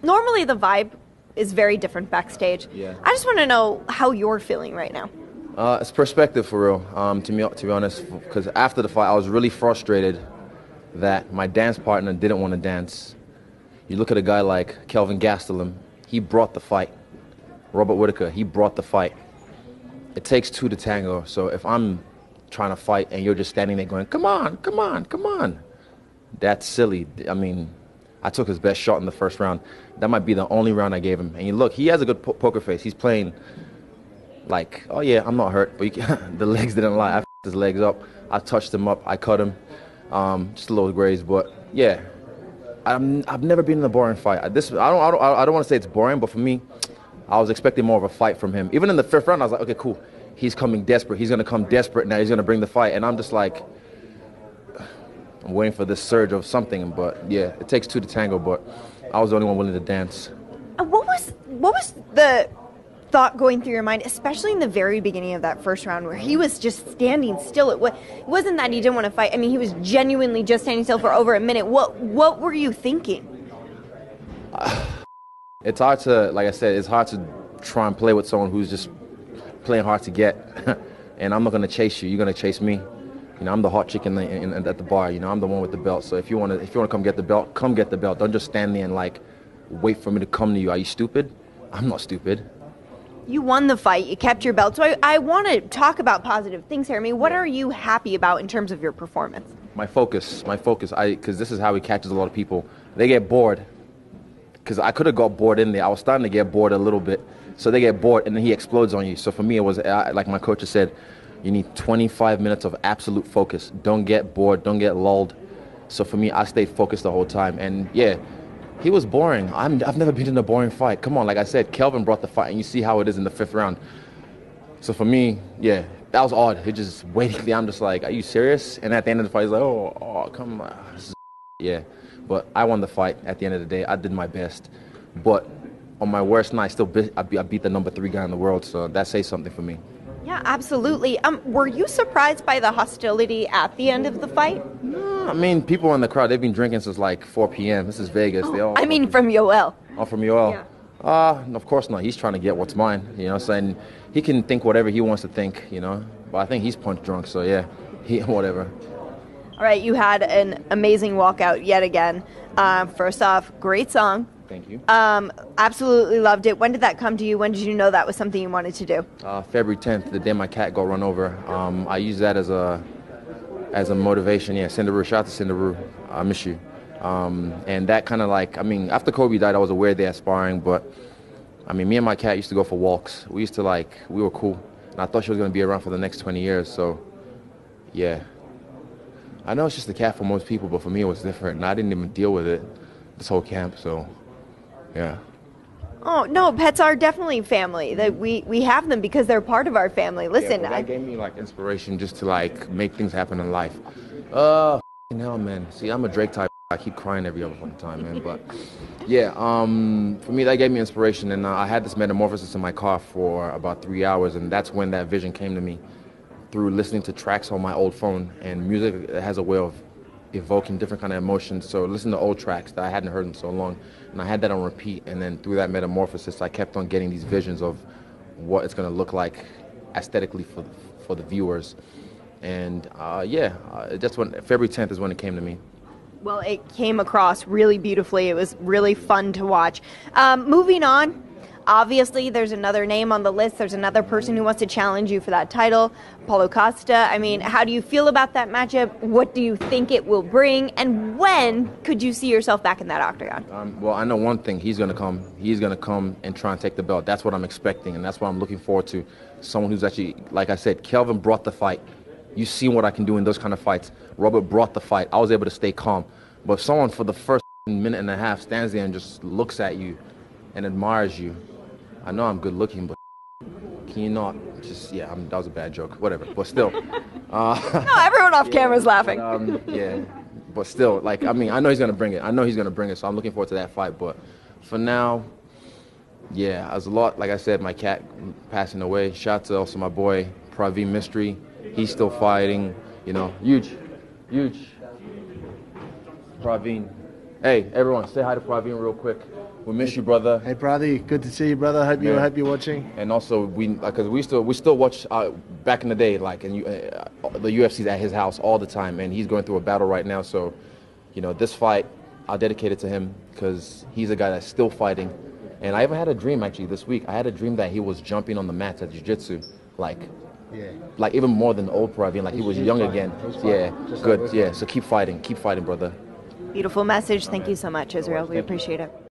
Normally the vibe is very different backstage. Yeah. I just want to know how you're feeling right now. It's perspective for real. To be honest, because after the fight, I was really frustrated that my dance partner didn't want to dance. You look at a guy like Kelvin Gastelum, he brought the fight. Robert Whittaker, he brought the fight. It takes two to tango. So if I'm trying to fight and you're just standing there going, come on, come on, come on, that's silly. I mean, I took his best shot in the first round. That might be the only round I gave him. And you look, he has a good poker face. He's playing like, oh yeah, I'm not hurt. But the legs didn't lie. I f***ed his legs up. I touched him up. I cut him. Just a little graze. But yeah, I've never been in a boring fight. I don't want to say it's boring, but for me, I was expecting more of a fight from him. Even in the fifth round, I was like, okay, cool. He's coming desperate. He's going to come desperate now. He's going to bring the fight. And I'm just like, I'm waiting for this surge of something. But yeah, it takes two to tango, but I was the only one willing to dance. What was the thought going through your mind, especially in the very beginning of that first round where he was just standing still? It wasn't that he didn't want to fight. I mean, he was genuinely just standing still for over a minute. What were you thinking? It's hard to, like I said, it's hard to try and play with someone who's just playing hard to get. And I'm not going to chase you. You're going to chase me. You know, I'm the hot chick at the bar. You know, I'm the one with the belt. So if you want to come get the belt, come get the belt. Don't just stand there and like wait for me to come to you. Are you stupid? I'm not stupid. You won the fight. You kept your belt. So I want to talk about positive things here. I mean, what are you happy about in terms of your performance? My focus. Because this is how he catches a lot of people. They get bored. Because I could have got bored in there. I was starting to get bored a little bit. So they get bored, and then he explodes on you. So for me, it was, like my coach has said, you need 25 minutes of absolute focus. Don't get bored. Don't get lulled. So for me, I stayed focused the whole time. And yeah, he was boring. I've never been in a boring fight. Come on, like I said, Kelvin brought the fight, and you see how it is in the fifth round. So for me, yeah, that was odd. He just waiting there. I'm just like, are you serious? And at the end of the fight, he's like, oh, come on. Yeah. But I won the fight at the end of the day. I did my best. But on my worst night, I beat the number 3 guy in the world. So that says something for me. Yeah, absolutely. Were you surprised by the hostility at the end of the fight? No, I mean, people in the crowd, they've been drinking since like 4 p.m. This is Vegas. I mean, from Yoel. Oh, from Yoel? Yeah. Of course not. He's trying to get what's mine, you know, saying he can think whatever he wants to think, you know. But I think he's punch drunk, so yeah, whatever. All right, you had an amazing walkout yet again. First off, great song. Thank you. Absolutely loved it. When did that come to you? When did you know that was something you wanted to do? February 10th, the day my cat got run over. I use that as a motivation. Yeah, Cinderoo. Shout out to Cinderoo. I miss you. And that kind of like, I mean, after Kobe died, I was aware they're sparring, but I mean, me and my cat used to go for walks. We were cool. And I thought she was going to be around for the next 20 years, so yeah. I know it's just a cat for most people, but for me it was different, and I didn't even deal with it this whole camp, so yeah. Oh, no, pets are definitely family. That we have them because they're part of our family. Listen, that gave me like inspiration just to like make things happen in life. Hell, man. See, I'm a Drake type. I keep crying every other time, man. But yeah, for me that gave me inspiration, and I had this metamorphosis in my car for about 3 hours, and that's when that vision came to me through listening to tracks on my old phone. And music has a way of evoking different kind of emotions. So listen to old tracks that I hadn't heard in so long, and I had that on repeat. And then through that metamorphosis, I kept on getting these visions of what it's going to look like aesthetically for the viewers. And that's when February 10th is when it came to me. Well, it came across really beautifully. It was really fun to watch. Moving on. Obviously, there's another name on the list. There's another person who wants to challenge you for that title, Paulo Costa. I mean, how do you feel about that matchup? What do you think it will bring? And when could you see yourself back in that octagon? Well, I know one thing. He's going to come. He's going to come and try and take the belt. That's what I'm expecting, and that's what I'm looking forward to. Someone who's actually, like I said, Kelvin brought the fight. You've seen what I can do in those kind of fights. Robert brought the fight. I was able to stay calm. But if someone for the first minute and a half stands there and just looks at you and admires you, I know I'm good looking, but can you not just, that was a bad joke, whatever, but still. No, everyone off camera is laughing. But still, like, I mean, I know he's going to bring it. So I'm looking forward to that fight. But for now, yeah, there's a lot, like I said, my cat passing away. Shout out to also my boy, Praveen Mystery. He's still fighting, you know, huge. Praveen. Hey, everyone, say hi to Praveen real quick. We miss you, brother. Hey, brother, good to see you, brother. Hope Yeah. you're watching. And also, because we still watch back in the day, like, and the UFC's at his house all the time, and he's going through a battle right now. So, this fight, I'll dedicate it to him because he's a guy that's still fighting. And I even had a dream actually this week. I had a dream that he was jumping on the mats at jiu-jitsu, like even more than the old Pravin, like he was young again. Yeah, good. Yeah, so keep fighting, brother. Beautiful message. Thank you so much, Israel. We appreciate it.